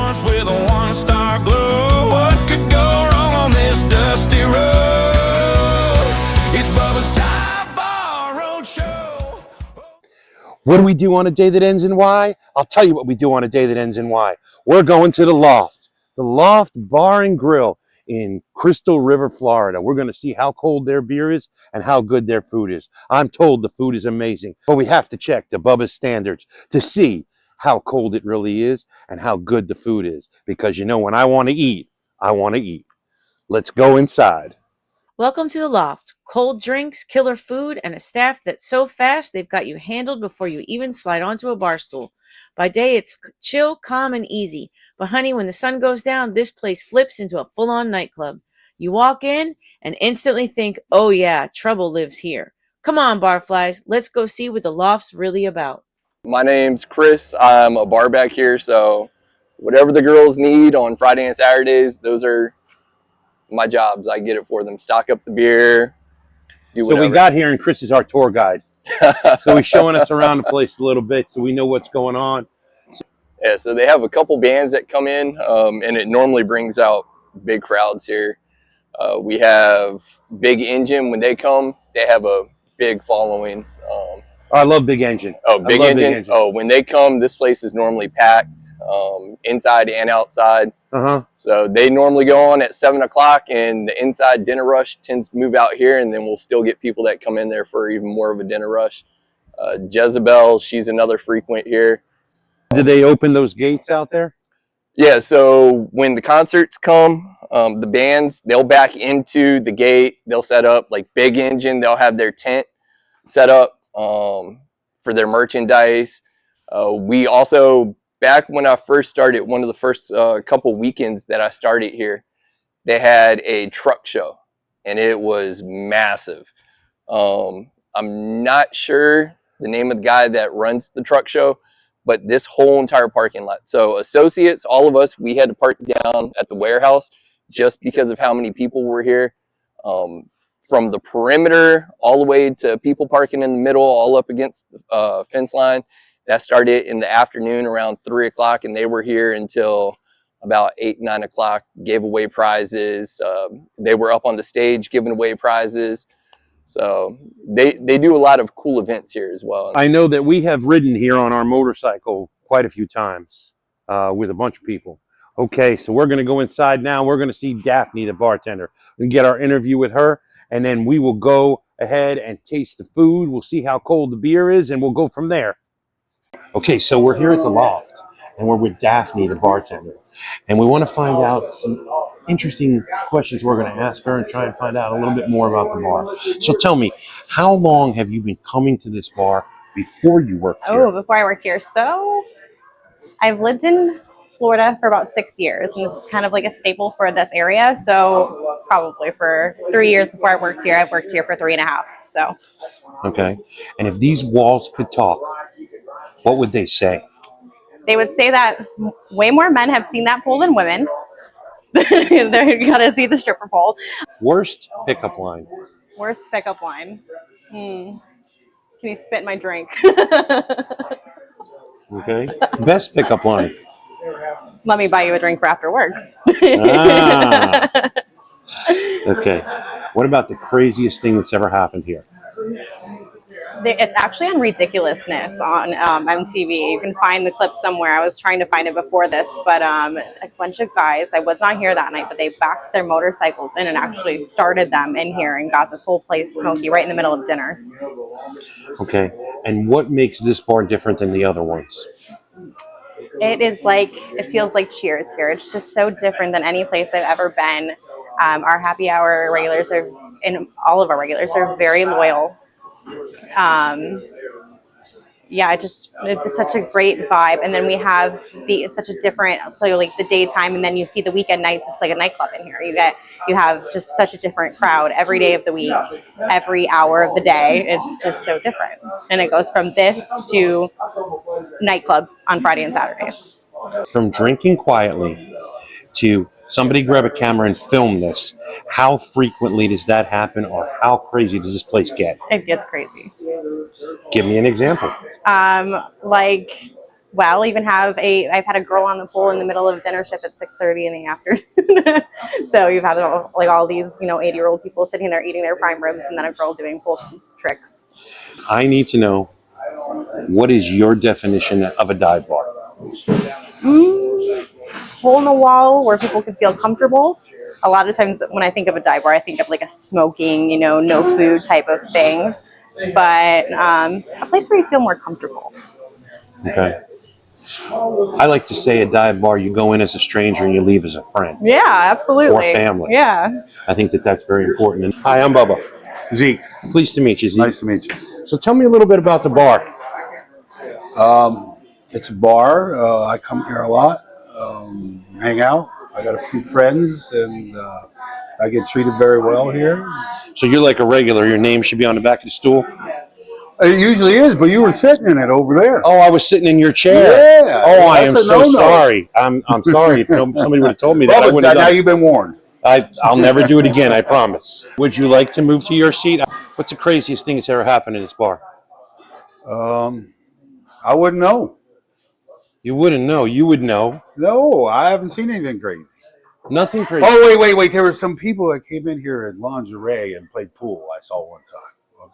once with a one-star glow. What could go wrong on this dusty road? It's Bubba's Dive Bar Roadshow. What do we do on a day that ends in Y? I'll tell you what we do on a day that ends in Y. We're going to the Loft Bar and Grill in Crystal River, Florida. We're going to see how cold their beer is and how good their food is. I'm told the food is amazing, but we have to check the Bubba's standards to see how cold it really is and how good the food is. Because you know, when I want to eat, I want to eat. Let's go inside. Welcome to the Loft. Cold drinks, killer food, and a staff that's so fast they've got you handled before you even slide onto a bar stool. By day, it's chill, calm, and easy. But honey, when the sun goes down, this place flips into a full-on nightclub. You walk in and instantly think, oh yeah, trouble lives here. Come on, barflies, let's go see what the Loft's really about. My name's Chris. I'm a bar back here, so whatever the girls need on Friday and Saturdays, those are my jobs. I get it for them. Stock up the beer, do whatever. So we got here and Chris is our tour guide. So he's showing us around the place a little bit so we know what's going on. Yeah, so they have a couple bands that come in, and it normally brings out big crowds here. We have Big Engine. When they come, they have a big following. I love Big Engine. Oh, Big Engine. Oh, when they come, this place is normally packed, inside and outside. So they normally go on at 7 o'clock, and the inside dinner rush tends to move out here, and then we'll still get people that come in there for even more of a dinner rush. Jezebel, she's another frequent here. Did they open those gates out there? Yeah, so when the concerts come, the bands, they'll back into the gate. They'll set up, like Big Engine, they'll have their tent set up for their merchandise. We also, back when I first started, one of the first couple weekends that I started here, they had a truck show, and it was massive. I'm not sure the name of the guy that runs the truck show, but this whole entire parking lot. So associates, all of us, we had to park down at the warehouse just because of how many people were here. From the perimeter all the way to people parking in the middle, all up against the fence line. That started in the afternoon around 3 o'clock, and they were here until about 8, 9 o'clock, gave away prizes. They were up on the stage giving away prizes. So they do a lot of cool events here as well. I know that we have ridden here on our motorcycle quite a few times with a bunch of people. Okay, so we're going to go inside now. We're going to see Daphne, the bartender, and get our interview with her. And then we will go ahead and taste the food. We'll see how cold the beer is, and we'll go from there. Okay, so we're here at the Loft, and we're with Daphne, the bartender. And we want to find out some interesting questions we're going to ask her and try and find out a little bit more about the bar. So tell me, how long have you been coming to this bar before you worked here? Oh, before I worked here. So I've lived in Florida for about 6 years, and this is kind of like a staple for this area. So probably for 3 years before I worked here. I've worked here for 3.5. So okay, and if these walls could talk, what would they say? they would say that way more men have seen that pole than women. They're gonna see the stripper pole. Worst pickup line. Worst pickup line. Can you spit in my drink? Okay. Best pickup line. Let me buy you a drink for after work. Ah. Okay. What about the craziest thing that's ever happened here? It's actually on Ridiculousness on MTV. You can find the clip somewhere. I was trying to find it before this, but a bunch of guys, I was not here that night, but they backed their motorcycles in and actually started them in here and got this whole place smoky right in the middle of dinner. Okay. And what makes this bar different than the other ones? It feels like Cheers here. It's just so different than any place I've ever been. Our happy hour regulars and all of our regulars are very loyal. It's just such a great vibe. And then we have such a different, so like the daytime, and then you see the weekend nights, it's like a nightclub in here. You have just such a different crowd every day of the week, every hour of the day. It's just so different. And it goes from this to nightclub on Friday and Saturdays. From drinking quietly to somebody grab a camera and film this, how frequently does that happen, or how crazy does this place get? It gets crazy. Give me an example. Like well. Even I've had a girl on the pool in the middle of dinner shift at 6:30 in the afternoon. So you've had all these 80-year-old people sitting there eating their prime ribs, and then a girl doing pool tricks. I need to know, what is your definition of a dive bar? Hole in the wall where people can feel comfortable. A lot of times when I think of a dive bar, I think of like a smoking, no food type of thing. But a place where you feel more comfortable. Okay. I like to say a dive bar, you go in as a stranger and you leave as a friend. Yeah, absolutely. Or family. Yeah. I think that's very important. And hi, I'm Bubba. Zeke, Pleased to meet you, Zeke. nice to meet you. So tell me a little bit about the bar. It's a bar. I come here a lot, hang out. I got a few friends, and I get treated very well here. So you're like a regular. Your name should be on the back of the stool. It usually is, but you were sitting in it over there. Oh, I was sitting in your chair. Yeah. Oh, I am That's a so no-no. sorry. I'm sorry. If somebody would have told me that, I Well, wouldn't have now done it. you've been warned. I'll never do it again, I promise. Would you like to move to your seat? What's the craziest thing that's ever happened in this bar? I wouldn't know. You wouldn't know. You would know. No, I haven't seen anything crazy. Nothing crazy. Oh, wait. There were some people that came in here in lingerie and played pool. I saw one time.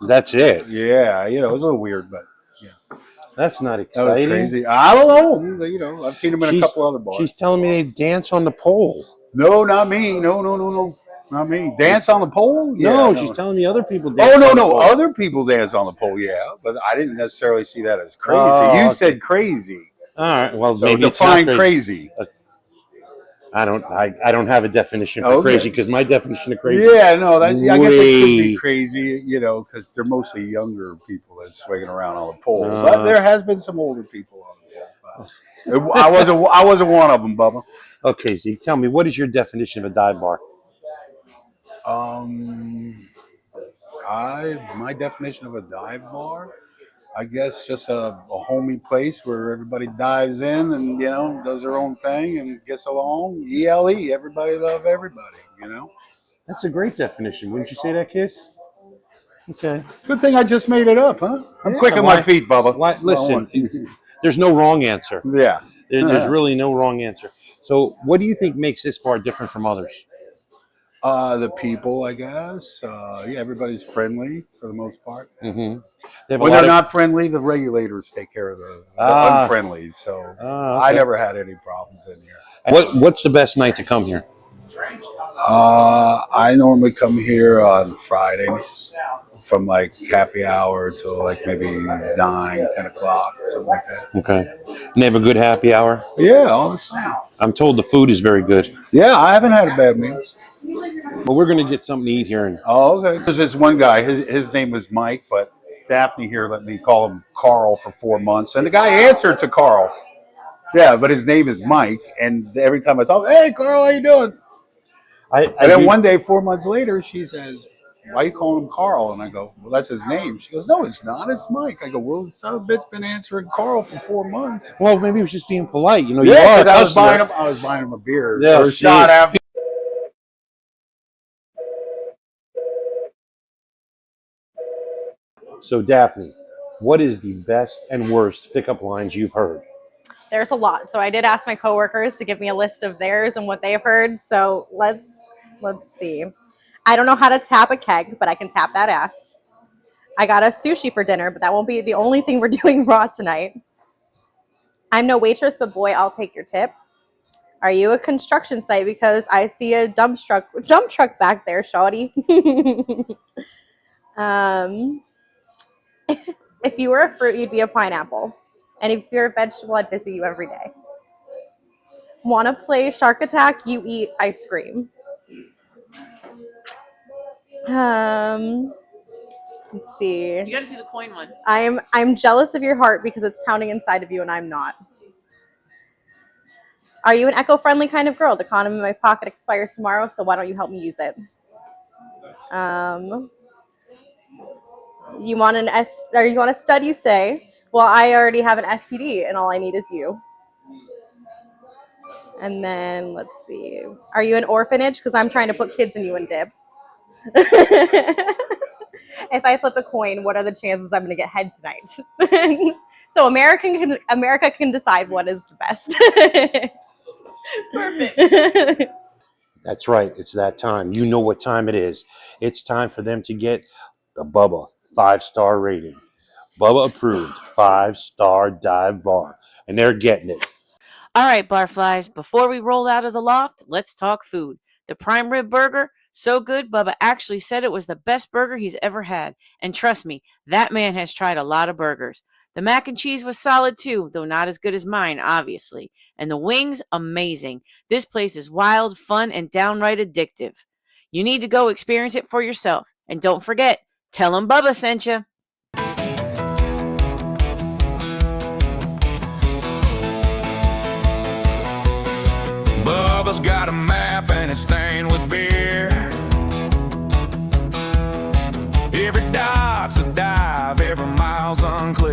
That's it. Yeah, it was a little weird, but That's not that was exciting. crazy. I don't know. I've seen them in a couple other bars. She's telling me they dance on the pole. No, not me. No. Not me. Dance on the pole? Yeah, No, she's telling me other people dance Oh, on the no. pole. Other people dance on the pole, yeah. But I didn't necessarily see that as crazy. Oh, You okay. said crazy. All right. Well, So maybe define it's not crazy. crazy. I don't have a definition for crazy, because my definition of crazy. Yeah, no, I guess it could be Way- crazy, because they're mostly younger people that's swinging around on the pole. But there has been some older people on the pole. I wasn't one of them, Bubba. Okay, Zeke, tell me, what is your definition of a dive bar? My definition of a dive bar, I guess, just a homey place where everybody dives in and does their own thing and gets along. ELE, everybody love everybody. That's a great definition. Wouldn't you say that, Kiss? Okay. Good thing I just made it up, huh? I'm Yeah, quick on my feet, Bubba. Why, listen, there's no wrong answer. Yeah. There's really no wrong answer. So, what do you think makes this bar different from others? The people, I guess. Yeah, everybody's friendly for the most part. Mm-hmm. When they're not friendly, the regulators take care of the unfriendly. So okay. I never had any problems in here. What's the best night to come here? I normally come here on Fridays from like happy hour till like maybe 9, 10 o'clock, something like that. Okay. And they have a good happy hour? Yeah, all the time. I'm told the food is very good. Yeah, I haven't had a bad meal. Well, we're going to get something to eat here. Oh, okay. There's this one guy, his name was Mike, but Daphne here let me call him Carl for 4 months. And the guy answered to Carl. Yeah, but his name is Mike. And every time I talk, hey, Carl, how you doing? And then one day, 4 months later, she says, why are you calling him Carl? And I go, well, that's his name. She goes, no, it's not. It's Mike. I go, well, son of a bitch been answering Carl for 4 months. Well, maybe he was just being polite. You are a I customer. was buying him a beer. Yeah, or a shot after. So, Daphne, what is the best and worst pickup lines you've heard? There's a lot. So I did ask my coworkers to give me a list of theirs and what they've heard. So let's see. I don't know how to tap a keg, but I can tap that ass. I got a sushi for dinner, but that won't be the only thing we're doing raw tonight. I'm no waitress, but boy, I'll take your tip. Are you a construction site? Because I see a dump truck back there, shawty. If you were a fruit, you'd be a pineapple. And if you're a vegetable, I'd visit you every day. Want to play Shark Attack? You eat ice cream. Let's see. You got to do the coin one. I'm jealous of your heart because it's pounding inside of you and I'm not. Are you an eco-friendly kind of girl? The condom in my pocket expires tomorrow, so why don't you help me use it? You want a stud, you say? Well, I already have an STD and all I need is you. And then let's see. Are you an orphanage? Because I'm trying to put kids in you and dip. If I flip a coin, what are the chances I'm going to get head tonight? So America can decide what is the best. Perfect. That's right. It's that time. You know what time it is. It's time for them to get the Bubba 5-star rating. Bubba approved 5-star dive bar. And they're getting it. All right, barflies, before we roll out of the loft, let's talk food. The prime rib burger, so good, Bubba actually said it was the best burger he's ever had. And trust me, that man has tried a lot of burgers. The mac and cheese was solid too, though not as good as mine, obviously. And the wings, amazing. This place is wild, fun, and downright addictive. You need to go experience it for yourself. And don't forget, tell him Bubba sent you. Bubba's got a map and it's stained with beer. Every dot's a dive, every mile's unclear.